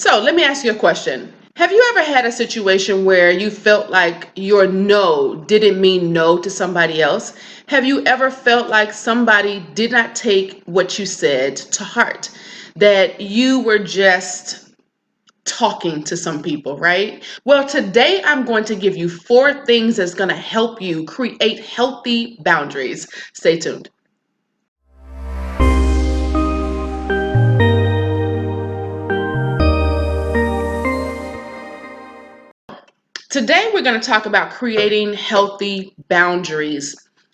So let me ask you a question. Have you ever had a situation where you felt like your no didn't mean no to somebody else? Have you ever felt like somebody did not take what you said to heart? That you were just talking to some people, right? Well, today I'm going to give you 4 things that's going to help you create healthy boundaries. Stay tuned. Today, we're going to talk about creating healthy boundaries.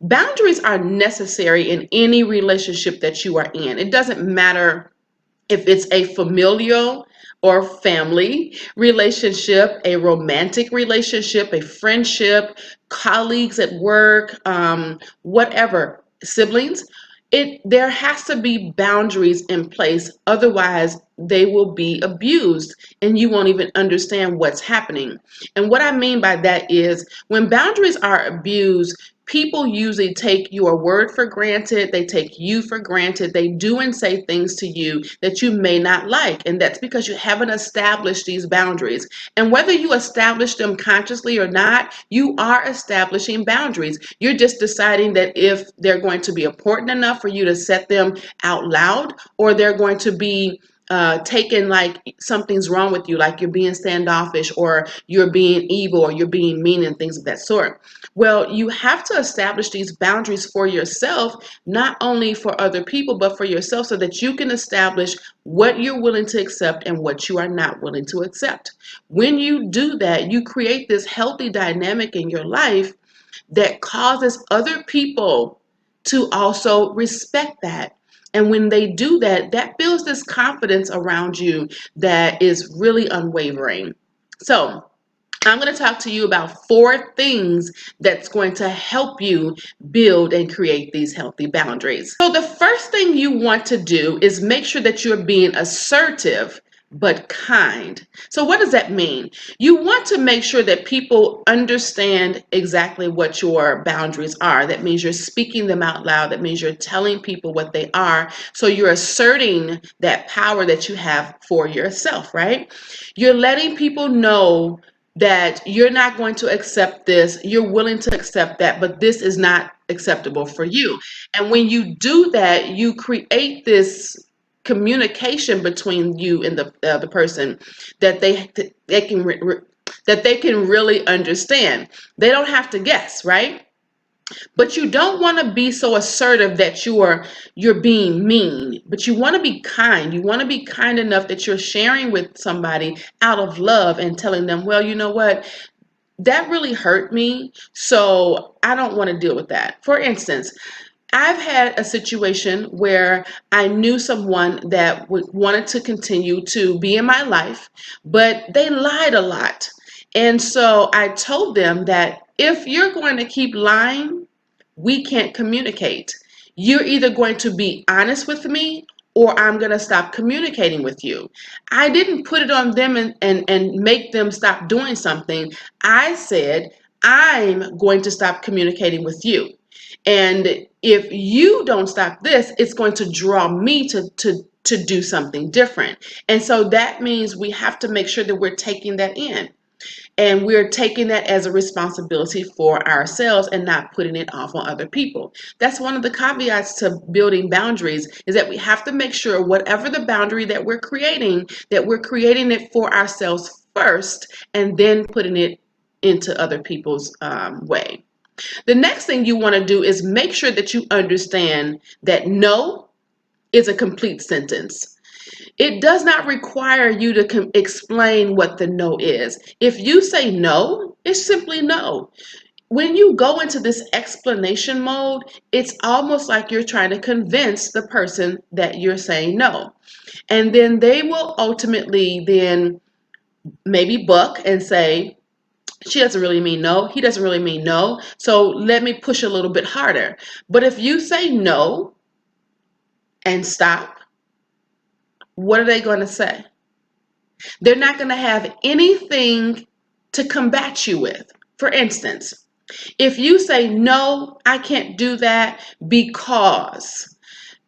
Boundaries are necessary in any relationship that you are in. It doesn't matter if it's a familial or family relationship, a romantic relationship, a friendship, colleagues at work, whatever, siblings. There has to be boundaries in place, otherwise they will be abused and you won't even understand what's happening. And what I mean by that is when boundaries are abused, people usually take your word for granted. They take you for granted. They do and say things to you that you may not like. And that's because you haven't established these boundaries. And whether you establish them consciously or not, you are establishing boundaries. You're just deciding that if they're going to be important enough for you to set them out loud, or they're going to be taken like something's wrong with you, like you're being standoffish or you're being evil or you're being mean and things of that sort. Well, you have to establish these boundaries for yourself, not only for other people, but for yourself, so that you can establish what you're willing to accept and what you are not willing to accept. When you do that, you create this healthy dynamic in your life that causes other people to also respect that. And when they do that, that builds this confidence around you that is really unwavering. So, I'm going to talk to you about 4 things that's going to help you build and create these healthy boundaries. So, the first thing you want to do is make sure that you're being assertive but kind. So, what does that mean? You want to make sure that people understand exactly what your boundaries are. That means you're speaking them out loud. That means you're telling people what they are. So, you're asserting that power that you have for yourself, right? You're letting people know that you're not going to accept this, you're willing to accept that, but this is not acceptable for you. And when you do that, you create this communication between you and the person that they can that they can really understand. They don't have to guess, right? But you don't want to be so assertive that you're being mean, but you want to be kind. You want to be kind enough that you're sharing with somebody out of love and telling them, well, you know what, that really hurt me, so I don't want to deal with that. For instance, I've had a situation where I knew someone that wanted to continue to be in my life, but they lied a lot. And so I told them that if you're going to keep lying, we can't communicate. You're either going to be honest with me or I'm going to stop communicating with you. I didn't put it on them and make them stop doing something. I said, I'm going to stop communicating with you. And if you don't stop this, it's going to draw me to do something different. And so that means we have to make sure that we're taking that in. And we're taking that as a responsibility for ourselves and not putting it off on other people. That's one of the caveats to building boundaries, is that we have to make sure whatever the boundary that we're creating it for ourselves first and then putting it into other people's way. The next thing you want to do is make sure that you understand that no is a complete sentence. It does not require you to explain what the no is. If you say no, it's simply no. When you go into this explanation mode, it's almost like you're trying to convince the person that you're saying no. And then they will ultimately then maybe buck and say, she doesn't really mean no. He doesn't really mean no. So let me push a little bit harder. But if you say no and stop, what are they going to say? They're not going to have anything to combat you with. For instance, if you say, no, I can't do that because,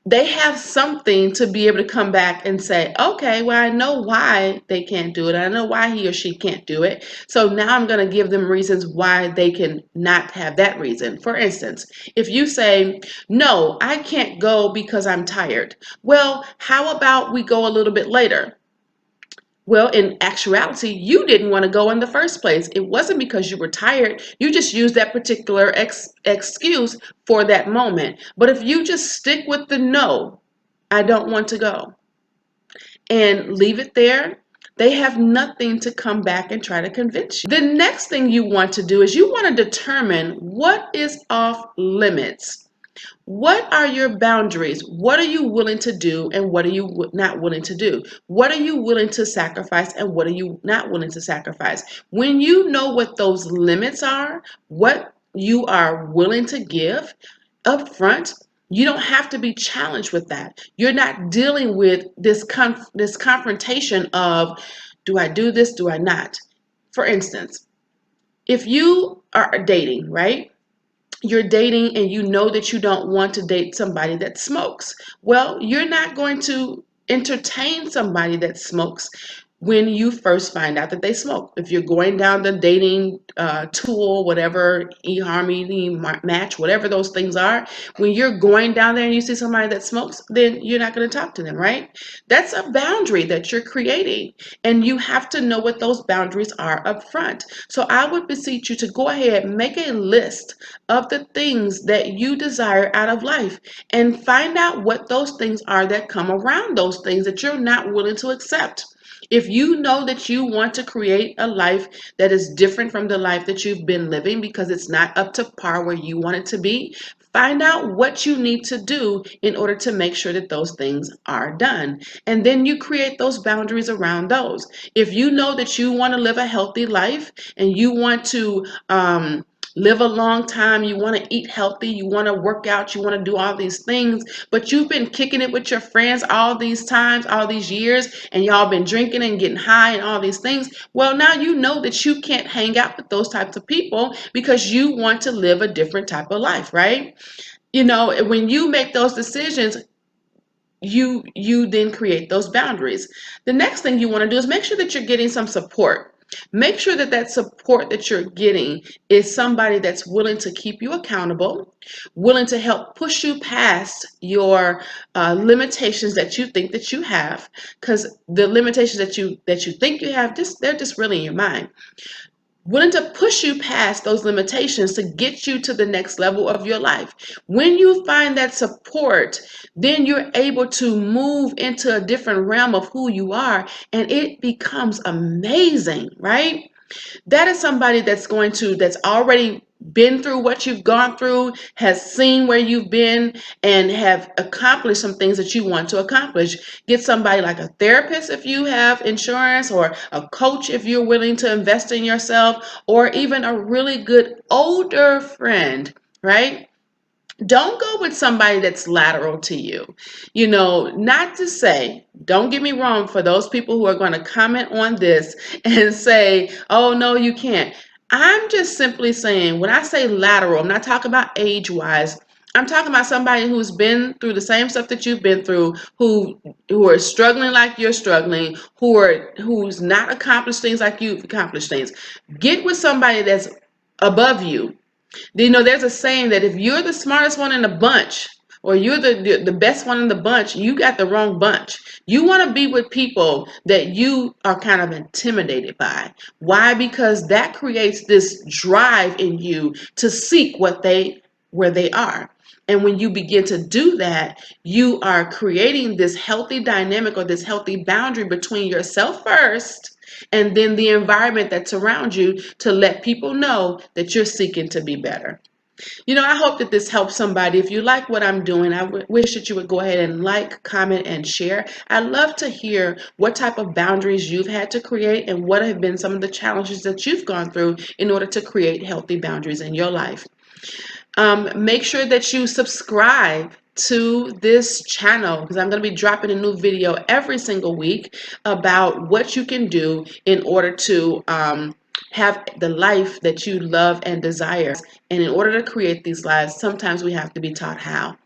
they have something to be able to come back and say, okay, well, I know why they can't do it. I know why he or she can't do it. So now I'm going to give them reasons why they can not have that reason. For instance, if you say, no, I can't go because I'm tired. Well, how about we go a little bit later? Well, in actuality, you didn't want to go in the first place. It wasn't because you were tired. You just used that particular excuse for that moment. But if you just stick with the no, I don't want to go, and leave it there, they have nothing to come back and try to convince you. The next thing you want to do is you want to determine what is off limits. What are your boundaries? What are you willing to do and what are you not willing to do? What are you willing to sacrifice and what are you not willing to sacrifice? When you know what those limits are, what you are willing to give up front, you don't have to be challenged with that. You're not dealing with this confrontation of, do I do this? Do I not? For instance, if you are dating, right? You're dating and you know that you don't want to date somebody that smokes. Well, you're not going to entertain somebody that smokes when you first find out that they smoke. If you're going down the dating tool, whatever, eHarmony, Match, whatever those things are, when you're going down there and you see somebody that smokes, then you're not going to talk to them, right? That's a boundary that you're creating, and you have to know what those boundaries are up front. So I would beseech you to go ahead and make a list of the things that you desire out of life and find out what those things are that come around those things that you're not willing to accept. If you know that you want to create a life that is different from the life that you've been living because it's not up to par where you want it to be, find out what you need to do in order to make sure that those things are done. And then you create those boundaries around those. If you know that you want to live a healthy life and you want to live a long time, you want to eat healthy, you want to work out, you want to do all these things, but you've been kicking it with your friends all these times, all these years, and y'all been drinking and getting high and all these things. Well, now you know that you can't hang out with those types of people because you want to live a different type of life, right? You know, when you make those decisions, you then create those boundaries. The next thing you want to do is make sure that you're getting some support. Make sure that that support that you're getting is somebody that's willing to keep you accountable, willing to help push you past your limitations that you think that you have, because the limitations that you think you have, they're just really in your mind, willing to push you past those limitations to get you to the next level of your life. When you find that support, then you're able to move into a different realm of who you are, and it becomes amazing, right? That is somebody that's already been through what you've gone through, has seen where you've been, and have accomplished some things that you want to accomplish. Get somebody like a therapist if you have insurance, or a coach if you're willing to invest in yourself, or even a really good older friend, right? Don't go with somebody that's lateral to you. You know, not to say, don't get me wrong, for those people who are going to comment on this and say, oh, no, you can't. I'm just simply saying, when I say lateral, I'm not talking about age-wise. I'm talking about somebody who's been through the same stuff that you've been through, who are struggling like you're struggling, who's not accomplished things like you've accomplished things. Get with somebody that's above you. You know, there's a saying that if you're the smartest one in the bunch, or you're the best one in the bunch, you got the wrong bunch. You want to be with people that you are kind of intimidated by. Why? Because that creates this drive in you to seek where they are. And when you begin to do that, you are creating this healthy dynamic or this healthy boundary between yourself first and then the environment that's around you, to let people know that you're seeking to be better. You know, I hope that this helps somebody. If you like what I'm doing, I wish that you would go ahead and like, comment, and share. I'd love to hear what type of boundaries you've had to create and what have been some of the challenges that you've gone through in order to create healthy boundaries in your life. Make sure that you subscribe to this channel, because I'm going to be dropping a new video every single week about what you can do in order to have the life that you love and desire. And in order to create these lives, sometimes we have to be taught how.